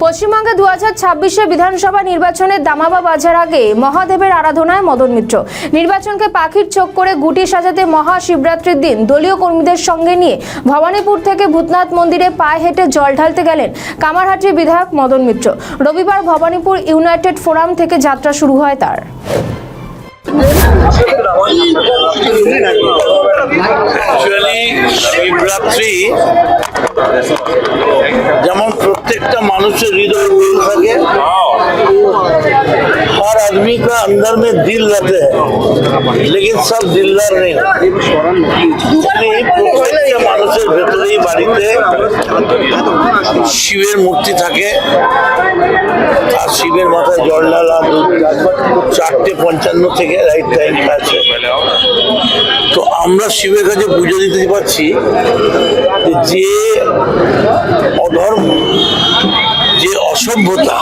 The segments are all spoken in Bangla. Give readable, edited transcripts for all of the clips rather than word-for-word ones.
পশ্চিমবঙ্গে 2026 বিধানসভা নির্বাচনের দামামা বাজার আগে মহাদেবের আরাধনায় মদন মিত্র। নির্বাচনকে পাখির চোখ করে গুটি সাজাতে মহাশিবরাত্রির দিন দলীয় কর্মীদের সঙ্গে নিয়ে ভবানীপুর থেকে ভূতনাথ মন্দিরে পায়ে হেঁটে জল ঢালতে গেলেন কামারহাটির বিধায়ক মদন মিত্র। রবিবার ভবানীপুর ইউনাইটেড ফোরাম থেকে যাত্রা শুরু হয় তার। শিবরাত্রি যেমন प्रत्येकটা মানুষের হৃদয়ে দিল থাকে, हर आदमी का अंदर में दिल रहते हैं, लेकिन सब दिलदार नहीं। প্রত্যেকটা মানুষের ভেতরেই বাড়িতে শিবের মূর্তি থাকে, আর শিবের মাথায় জল ঢালা 4:55 থেকে রাইট টাইম আছে। তো আমরা শিবের কাছে পুজো দিতে পারছি যে অধর্ম, যে অসভ্যতা,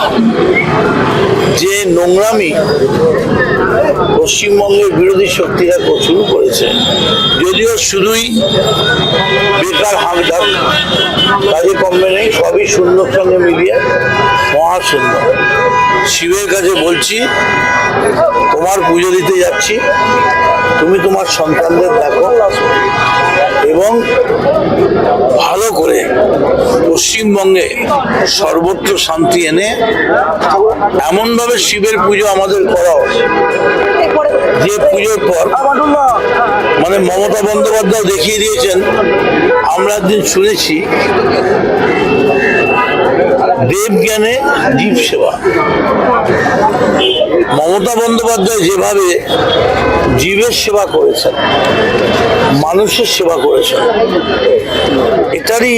যে নোংরামি পশ্চিমবঙ্গের বিরোধী শক্তিরা শুরু করেছে, যদিও শুধুই বেকার হাঁকডাক, কাজে কমবে নেই, সবই শূন্যর সঙ্গে মিলিয়ে মহাশূন্য। শিবের কাছে বলছি, তোমার পুজো দিতে যাচ্ছি, তুমি তোমার সন্তানদের দেখো এবং ভালো করে পশ্চিমবঙ্গে সর্বত্র শান্তি এনে এমনভাবে শিবের পুজো আমাদের করাও, যে পুজোর পর মানে মমতা বন্দ্যোপাধ্যায় দেখিয়ে দিয়েছেন। আমরা একদিন শুনেছি দেব জ্ঞানে জীব সেবা। মমতা বন্দ্যোপাধ্যায় যেভাবে জীবের সেবা করেছেন, মানুষের সেবা করেছেন, এটারই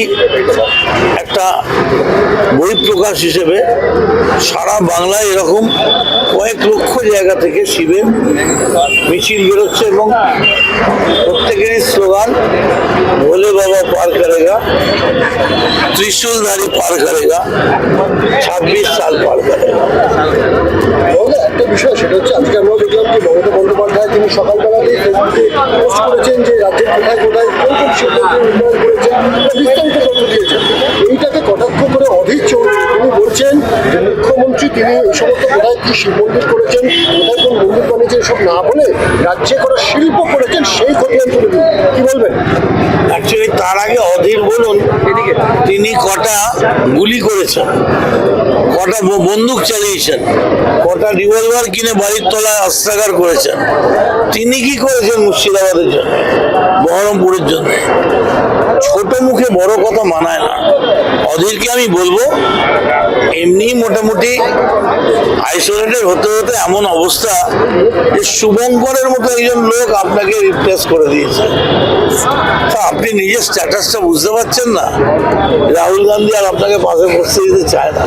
একটা বহিঃপ্রকাশ হিসেবে সারা বাংলায় এরকম কয়েক লক্ষ জায়গা থেকে শিবের মিছিল বেরোচ্ছে এবং প্রত্যেকেরই স্লোগান ভোলে বাবা পার করেগা, ত্রিশূলধারী পার করেগা, 26 সাল পার করেগা। একটা বিষয় সেটা হচ্ছে, আজকে আমরা দেখলাম যে মমতা বন্দ্যোপাধ্যায় তিনি সকালবেলাতেই ফেসবুকে পোস্ট করেছেন যে রাজ্যের কোথায় কোথায় কোন কোন শিল্পকে উন্নয়ন করেছেন, বিস্তারিত তথ্য দিয়েছেন। এইটাকে কটাক্ষ করে অধীর চৌধুরী তিনি বলছেন যে মুখ্যমন্ত্রী তিনি এই সমস্ত কোথায় কি শিব মন্দির করেছেন, কোথায় কোন মন্দির বানিয়েছেন সব না বলে রাজ্যে করা শিল্প করেছেন সেই খতিয়ান তুলে দিন। কি বলবেন? অ্যাকচুয়ালি তার আগে অধীর বলুন তিনি কটা গুলি করেছেন, কটা বন্দুক চালিয়েছেন, কটা রিভলভার কিনে বাড়ির তলায় অস্ত্রাগার করেছেন। তিনি কি করেছেন মুর্শিদাবাদের জন্য, বহরমপুরের জন্য? ছোট মুখে বড় কথা মানায় না। অধীরকে আমি বলবো, এমনি মোটামুটি আইসোলেটেড হতে হতে এমন অবস্থা যে শুভঙ্করের মতো একজন লোক আপনাকে রিপ্লেস করে দিয়েছে। তা আপনি নিজের স্ট্যাটাসটা বুঝতে পারছেন না? রাহুল গান্ধী আর আপনাকে পাশে বসতে দিতে চায় না।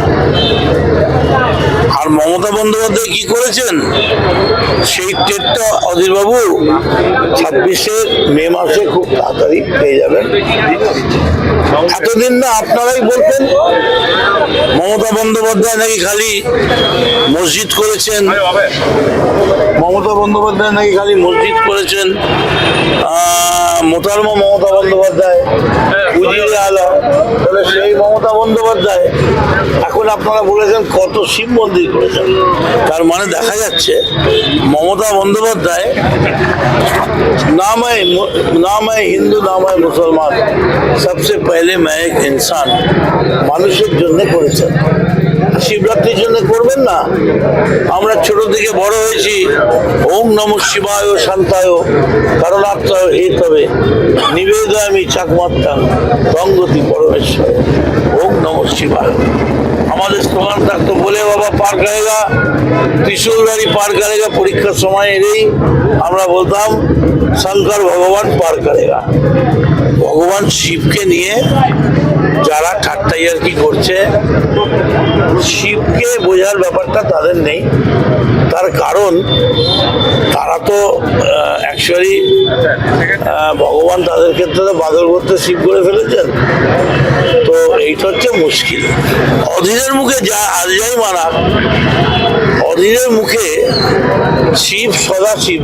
আর মমতা বন্দ্যোপাধ্যায় কি করেছেন সেই টেটটা অধীরবাবু 26 মে মাসে খুব তাড়াতাড়ি পেয়ে যাবেন। এতদিন না আপনারাই বলতেন মমতা বন্দ্যোপাধ্যায় নাকি খালি মসজিদ করেছেন, মমতা বন্দ্যোপাধ্যায় নাকি খালি মসজিদ করেছেন, মোতারমা মমতা বন্দ্যোপাধ্যায় বুঝিয়ে আলো। তাহলে সেই মমতা বন্দ্যোপাধ্যায় এখন আপনারা বলেছেন কত শিব মন্দির করেছেন। তার মানে দেখা যাচ্ছে মমতা বন্দ্যোপাধ্যায় नाम है हिंदू, नाम है मुसलमान, सबसे पहले मैं एक इंसान, মানুষের জন্য করেছেন। শিবরাত্রির জন্য করবেন না? আমরা ছোট থেকে বড় হয়েছি ওম নমঃ শিবায় শান্তায় করুণাত্ময় হেতবে নিবেদয়ামি চাকমাত্তাং গঙ্গতি পরমেশ্বর। ওম নমঃ শিবায় আমাদের স্লোগান থাকতো, বলে বাবা পার করেগা, ত্রিশূলধারী পার করেগা। পরীক্ষার সময় এলেই আমরা বলতাম শঙ্কর ভগবান পার করেগা। ভগবান শিবকে নিয়ে যারা ঠাট্টাইয়ার্কি করছে, শিবকে বোঝার ব্যাপারটা তাদের নেই। তার কারণ তারা তো অ্যাকচুয়ালি ভগবান তাদের ক্ষেত্রে তো বাদল করতে শিব করে ফেলেছেন। তো এইটা হচ্ছে মুশকিল। অধীরের মুখে যা আর যাই মানা, অধীরের মুখে শিব সদা শিব।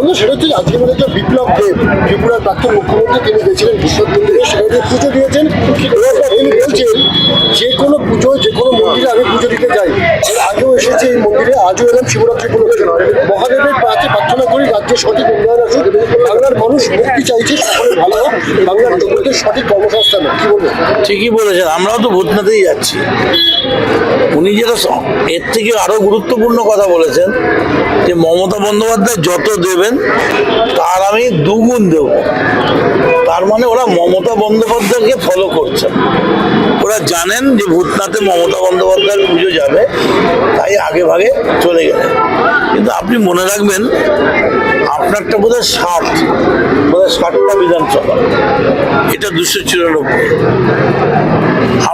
না, সেটা হচ্ছে আজকে মানে যে বিপ্লব দেব ত্রিপুরার প্রাক্তন মুখ্যমন্ত্রী, তিনি গেছিলেন বিশ্বনাথ মন্দিরে, সেখানে পুজো দিয়েছেন। তিনি বলছেন যে কোনো পুজো, যে কোনো মন্দিরে আমি পুজো দিতে যাই, এর আগেও এসেছি এই মন্দিরে, আজও এলাম শিবরাত্রি উপলক্ষে। মহাদেবের কাছে প্রার্থনা করি রাজ্যের সঠিক উন্নয়ন আসুক, বাংলার মানুষ মুক্তি চাইছে, সকলের ভালো হোক, বাংলার যুবকদের সঠিক কর্মসংস্থান হোক। কি বলবেন? ঠিকই বলেছেন, আমরাও তো ভূতনাথেই যাচ্ছি। উনি যেটা এর থেকে আরো গুরুত্বপূর্ণ কথা বলেছেন যে মমতা বন্দ্যোপাধ্যায় যত দেবেন তার আমি দুগুণ দেব। তার মানে ওরা মমতা বন্দ্যোপাধ্যায়কে ফলো করছেন, ওরা জানেন যে ভূতনাথে মমতা বন্দ্যোপাধ্যায়ের পুজো যাবে, তাই আগে ভাগে চলে গেলেন। কিন্তু আপনি মনে রাখবেন, আপনারটা বোধহয় 60টা বিধানসভা, এটা 294।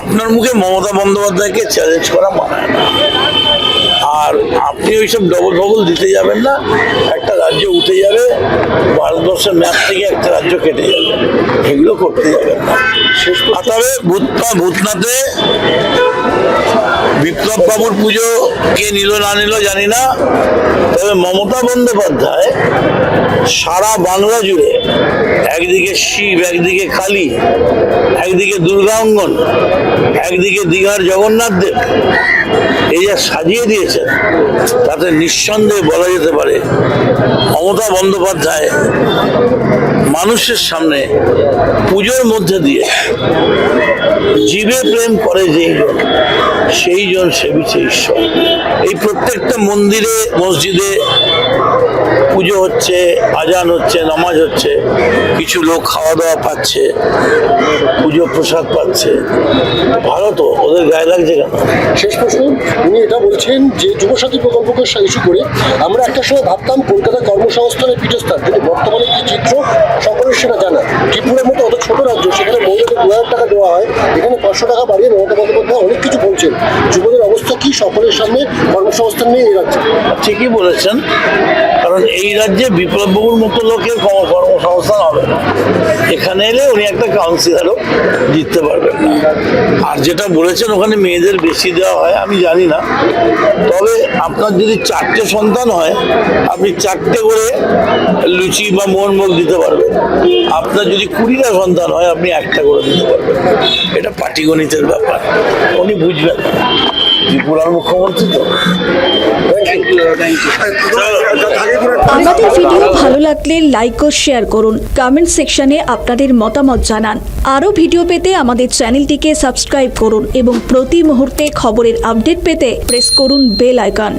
আপনার মুখে মমতা বন্দ্যোপাধ্যায়কে চ্যালেঞ্জ করা মানায় না। আর আপনি ওইসব ডবল ফবল দিতে যাবেন না, একটা রাজ্য উঠে যাবে, ভারতবর্ষের ম্যাপ থেকে একটা রাজ্য কেটে যাবে, এগুলো করতে যাবেন না। আর তবে ভূতনাথে বিপ্লব বাবুর পুজো কে নিল না নিল জানি না, তবে মমতা বন্দ্যোপাধ্যায় সারা বাংলা জুড়ে একদিকে শিব, একদিকে কালী, একদিকে দুর্গা অঙ্গন, একদিকে দীঘার জগন্নাথ দেব, এই যা সাজিয়ে দিয়েছেন, তাতে নিঃসন্দেহে বলা যেতে পারে মমতা বন্দ্যোপাধ্যায় মানুষের সামনে পুজোর মধ্যে দিয়ে জীবে প্রেম করে সেই জন সেবিছে ঈশ্বর। এই প্রত্যেকটা মন্দিরে মসজিদে পুজো হচ্ছে, আজান হচ্ছে, নামাজ হচ্ছে, কিছু লোক খাওয়া দাওয়া পাচ্ছে, পুজো প্রসাদ পাচ্ছে, ভালো তো, ওদের গায়ে লাগছে কেন? শেষ প্রশ্ন, উনি এটা বলছেন যে যুবসাথী প্রকল্পকে ইস্যু করে আমরা একটা সময় ভাবতাম কলকাতা কর্মসংস্থানের পীঠস্থান, কিন্তু বর্তমানে কি চিত্র সকলের সেটা জানা। ত্রিপুরার মতো অত ছোট রাজ্য, সেখানে মহিলাদের 2000 টাকা দেওয়া হয়, এখানে 500 টাকা বাড়িয়ে মমতা বন্দ্যোপাধ্যায় অনেক কিছু বলছেন। যুবদের অবস্থা কি সকলের সামনে কর্মসংস্থান নিয়ে এই রাজ্যে? ঠিকই বলেছেন, কারণ এই রাজ্যে বিপ্লব বাবুর মতো লোকের কর্মসংস্থান হবে না। এখানে এলে উনি একটা কাউন্সিলরও জিততে পারবেন না। আর যেটা বলেছেন ওখানে মেয়েদের বেশি দেওয়া হয়, আমি জানি না, তবে আপনার যদি 4টে সন্তান হয়, আপনি 4টে করে লুচি বা মোহনভোগ দিতে পারবেন। আপনার যদি 20টা সন্তান হয়, আপনি 1টা করে দিতে পারবেন। এটা পাটিগণিতের ব্যাপার, উনি বুঝবেন না, ত্রিপুরার মুখ্যমন্ত্রী তো। আমাদের ভিডিও ভালো লাগলে লাইক ও শেয়ার করুন, কমেন্ট সেকশনে আপনাদের মতামত জানান। আরও ভিডিও পেতে আমাদের চ্যানেলটিকে সাবস্ক্রাইব করুন এবং প্রতি মুহূর্তে খবরের আপডেট পেতে প্রেস করুন বেল আইকন।